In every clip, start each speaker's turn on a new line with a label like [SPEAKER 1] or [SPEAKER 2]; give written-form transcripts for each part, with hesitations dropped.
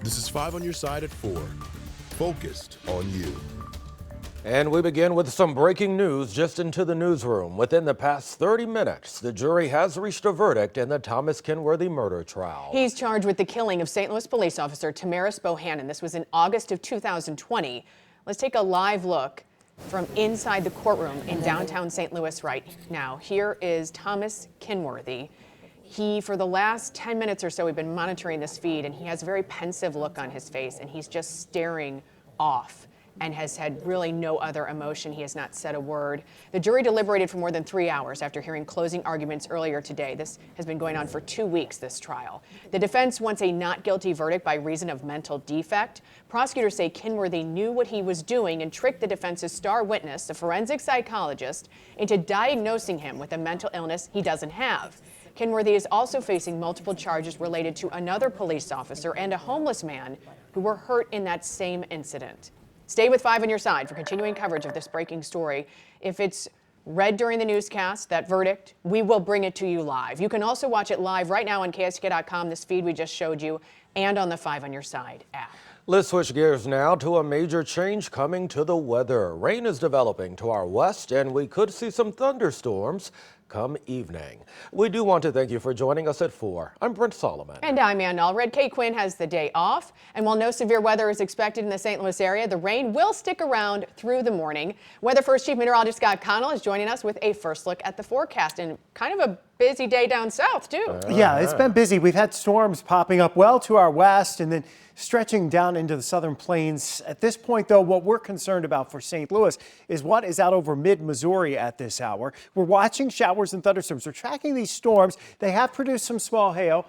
[SPEAKER 1] This is 5 on your side at 4. Focused on you.
[SPEAKER 2] And we begin with some breaking news just into the newsroom. Within the past 30 minutes, the jury has reached a verdict in the Thomas Kinworthy murder trial.
[SPEAKER 3] He's charged with the killing of St. Louis police officer Tamaris Bohannon. This was in August of 2020. Let's take a live look from inside the courtroom in downtown St. Louis right now. Here is Thomas Kinworthy. For the last 10 minutes or so, we've been monitoring this feed, and he has a very pensive look on his face, and he's just staring off and has had really no other emotion. He has not said a word. The jury deliberated for more than 3 hours after hearing closing arguments earlier today. This has been going on for 2 weeks, this trial. The defense wants a not guilty verdict by reason of mental defect. Prosecutors say Kinworthy knew what he was doing and tricked the defense's star witness, a forensic psychologist, into diagnosing him with a mental illness he doesn't have. Kinworthy is also facing multiple charges related to another police officer and a homeless man who were hurt in that same incident. Stay with 5 on your side for continuing coverage of this breaking story. If it's read during the newscast, that verdict, we will bring it to you live. You can also watch it live right now on KSK.com, this feed we just showed you, and on the 5 on your side app.
[SPEAKER 2] Let's switch gears now to a major change coming to the weather. Rain is developing to our west, and we could see some thunderstorms come evening. We do want to thank you for joining us at 4. I'm Brent Solomon.
[SPEAKER 3] And I'm Ann Allred. Kate Quinn has the day off. And while no severe weather is expected in the St. Louis area, the rain will stick around through the morning. Weather First Chief Meteorologist Scott Connell is joining us with a first look at the forecast, and kind of a busy day down south, too.
[SPEAKER 4] Yeah, it's been busy. We've had storms popping up well to our west and then stretching down into the southern plains. At this point, though, what we're concerned about for St. Louis is what is out over mid-Missouri at this hour. We're watching showers and thunderstorms. We're tracking these storms. They have produced some small hail.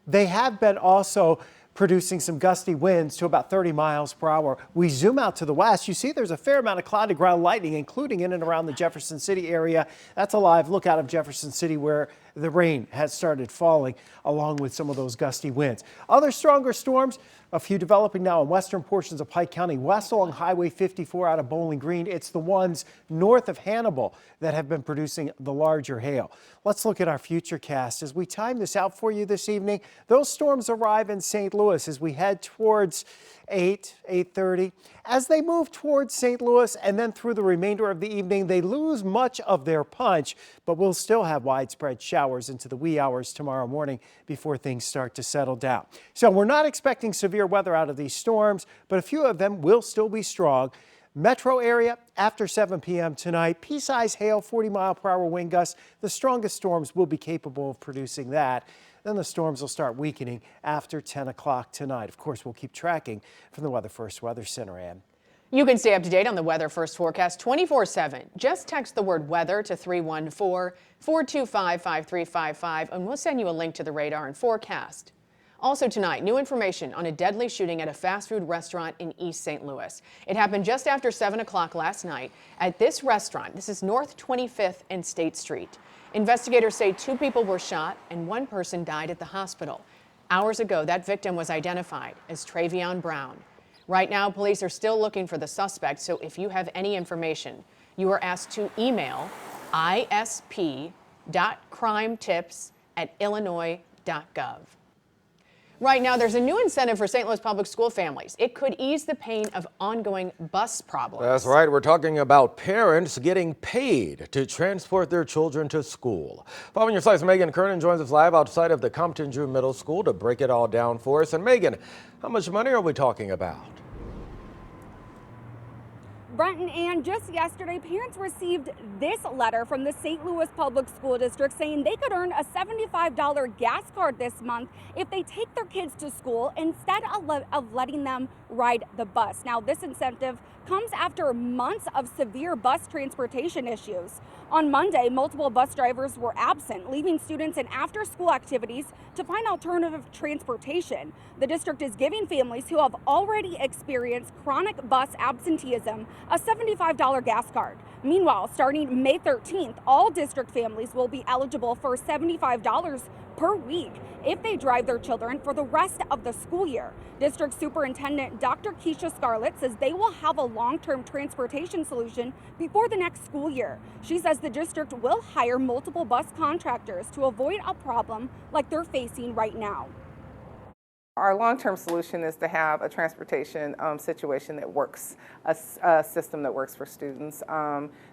[SPEAKER 4] They have been also producing some gusty winds to about 30 miles per hour. We zoom out to the west. You see there's a fair amount of cloud ground lightning, including in and around the Jefferson City area. That's a live look out of Jefferson City where the rain has started falling along with some of those gusty winds. Other stronger storms, a few developing now in western portions of Pike County, west along Highway 54 out of Bowling Green. It's the ones north of Hannibal that have been producing the larger hail. Let's look at our future cast. As we time this out for you this evening, those storms arrive in St. Louis as we head towards 8:30. As they move towards St. Louis and then through the remainder of the evening, they lose much of their punch, but we'll still have widespread showers into the wee hours tomorrow morning before things start to settle down. So we're not expecting severe weather out of these storms, but a few of them will still be strong. Metro area after 7 p.m. tonight, pea-size hail, 40-mile-per-hour wind gusts. The strongest storms will be capable of producing that. Then the storms will start weakening after 10 o'clock tonight. Of course, we'll keep tracking from the Weather First Weather Center. Ann.
[SPEAKER 3] You can stay up to date on the Weather First forecast 24/7. Just text the word weather to 314-425-5355, and we'll send you a link to the radar and forecast. Also tonight, new information on a deadly shooting at a fast food restaurant in East St. Louis. It happened just after 7 o'clock last night at this restaurant. This is North 25th and State Street. Investigators say 2 people were shot and 1 person died at the hospital. Hours ago, that victim was identified as Travion Brown. Right now, police are still looking for the suspect, so if you have any information, you are asked to email isp.crimetips@illinois.gov. Right now, there's a new incentive for St. Louis public school families. It could ease the pain of ongoing bus problems.
[SPEAKER 2] That's right. We're talking about parents getting paid to transport their children to school. Following your slice, Megan Kernan joins us live outside of the Compton Drew Middle School to break it all down for us. And Megan, how much money are we talking about?
[SPEAKER 5] Brent and Ann, just yesterday, parents received this letter from the St. Louis Public School District saying they could earn a $75 gas card this month if they take their kids to school instead of letting them ride the bus. Now, this incentive comes after months of severe bus transportation issues. On Monday, multiple bus drivers were absent, leaving students in after-school activities to find alternative transportation. The district is giving families who have already experienced chronic bus absenteeism a $75 gas card. Meanwhile, starting May 13th, all district families will be eligible for $75 per week if they drive their children for the rest of the school year. District Superintendent Dr. Keisha Scarlett says they will have a long-term transportation solution before the next school year. She says the district will hire multiple bus contractors to avoid a problem like they're facing right now.
[SPEAKER 6] Our long-term solution is to have a transportation situation that works, a system that works for students,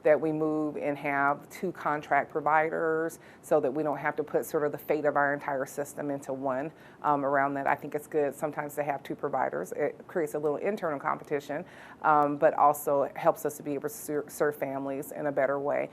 [SPEAKER 6] that we move and have 2 contract providers so that we don't have to put sort of the fate of our entire system into one. Around that, I think it's good sometimes to have 2 providers. It creates a little internal competition, but also helps us to be able to serve families in a better way.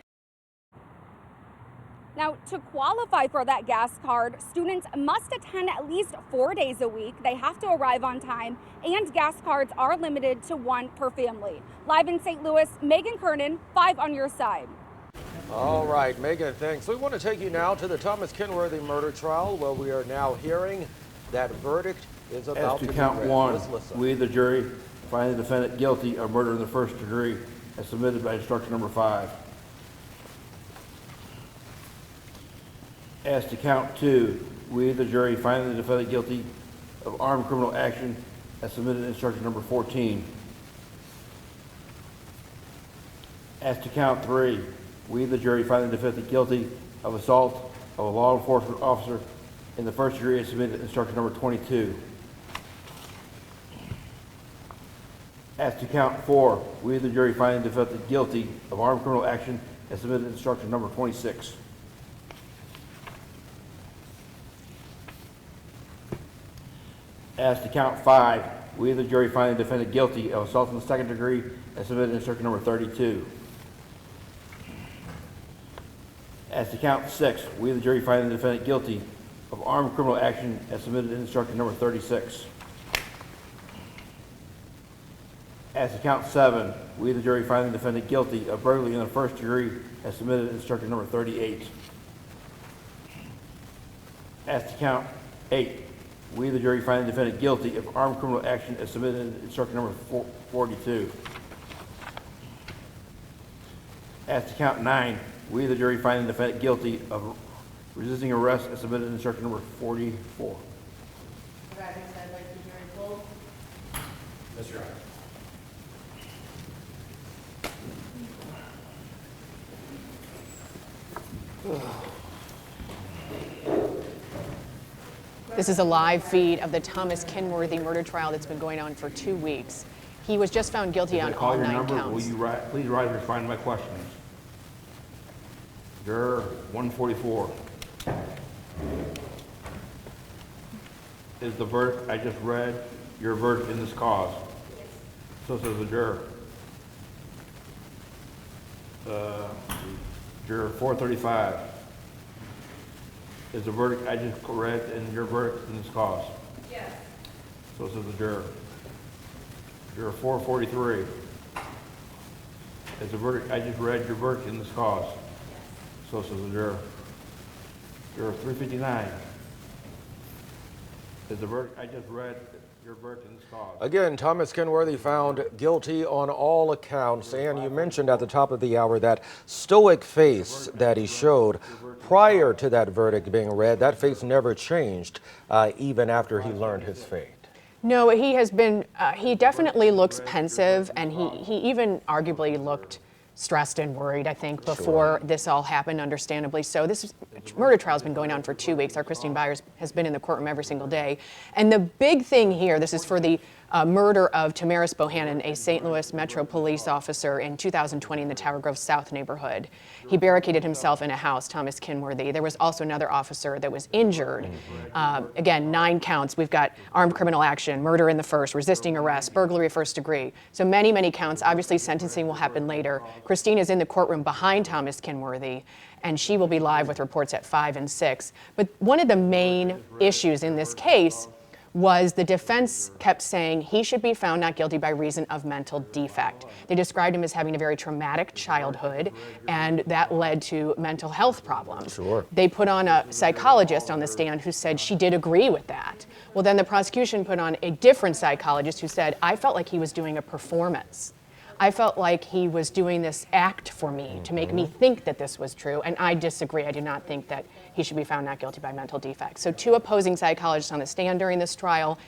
[SPEAKER 5] Now, to qualify for that gas card, students must attend at least 4 days a week. They have to arrive on time, and gas cards are limited to 1 per family. Live in St. Louis, Megan Kernan, 5 on your side.
[SPEAKER 2] All right, Megan, thanks. We want to take you now to the Thomas Kinworthy murder trial, where we are now hearing that verdict is about
[SPEAKER 7] As to
[SPEAKER 2] be
[SPEAKER 7] count
[SPEAKER 2] read.
[SPEAKER 7] 1,
[SPEAKER 2] Let's listen.
[SPEAKER 7] we, the jury, find the defendant guilty of murder in the first degree as submitted by instruction number 5. As to count 2, we, the jury, find the defendant guilty of armed criminal action as submitted in instruction number 14. As to count 3, we, the jury, find the defendant guilty of assault of a law enforcement officer in the first degree as submitted in instruction number 22. As to count 4, we, the jury, find the defendant guilty of armed criminal action as submitted in instruction number 26. As to count 5, we, the jury, find the defendant guilty of assault in the second degree as submitted in instruction number 32. As to count 6, we, the jury, find the defendant guilty of armed criminal action as submitted in instruction number 36. As to count 7, we, the jury, find the defendant guilty of burglary in the first degree as submitted in instruction number 38. As to count 8, we, the jury, find the defendant guilty of armed criminal action as submitted in instruction number 42. As to count 9, we, the jury, find the defendant guilty of resisting arrest as submitted in instruction number 44.
[SPEAKER 2] Yes, Your Honor.
[SPEAKER 3] This is a live feed of the Thomas Kinworthy murder trial that's been going on for 2 weeks. He was just found guilty on all 9 counts.
[SPEAKER 7] Will you please rise and respond to my questions? Juror 144. Is the verdict I just read your verdict in this cause? So says the juror. Juror 435. Is the verdict I just read in your verdict in this cause? Yes. So says the juror. Juror 443. Is the verdict I just read your verdict in this cause? Yes. So says the juror. Juror 359. Is the verdict I just read your verdict in this cause?
[SPEAKER 2] Again, Thomas Kinworthy found guilty on all accounts, and you mentioned at the top of the hour that stoic face that he showed prior to that verdict being read. That face never changed even after he learned his fate.
[SPEAKER 3] No, he has been, he definitely looks pensive, and he even arguably looked stressed and worried, I think, before this all happened, understandably so. This murder trial has been going on for 2 weeks. Our Christine Byers has been in the courtroom every single day. And the big thing here, this is for the murder of Tamaris Bohannon, a St. Louis Metro police officer in 2020 in the Tower Grove South neighborhood. He barricaded himself in a house, Thomas Kinworthy. There was also another officer that was injured. Again, 9 counts. We've got armed criminal action, murder in the first, resisting arrest, burglary first degree. So many, many counts. Obviously, sentencing will happen later. Christine is in the courtroom behind Thomas Kinworthy, and she will be live with reports at 5 and 6. But one of the main issues in this case was the defense kept saying he should be found not guilty by reason of mental defect. They described him as having a very traumatic childhood, and that led to mental health problems.
[SPEAKER 2] Sure.
[SPEAKER 3] They put on a psychologist on the stand who said she did agree with that. Well, then the prosecution put on a different psychologist who said, I felt like he was doing a performance. I felt like he was doing this act for me to make me think that this was true, and I disagree. I do not think that he should be found not guilty by mental defects. So 2 opposing psychologists on the stand during this trial,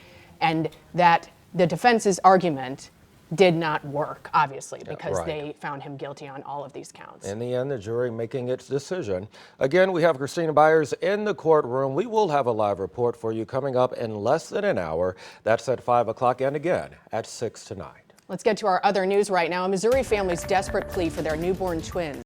[SPEAKER 3] and that the defense's argument did not work, obviously, because
[SPEAKER 2] right.
[SPEAKER 3] they found him guilty on all of these counts.
[SPEAKER 2] In the end, the jury making its decision. Again, we have Christina Byers in the courtroom. We will have a live report for you coming up in less than an hour. That's at 5 o'clock and again at 6 tonight.
[SPEAKER 3] Let's get to our other news right now. A Missouri family's desperate plea for their newborn twins.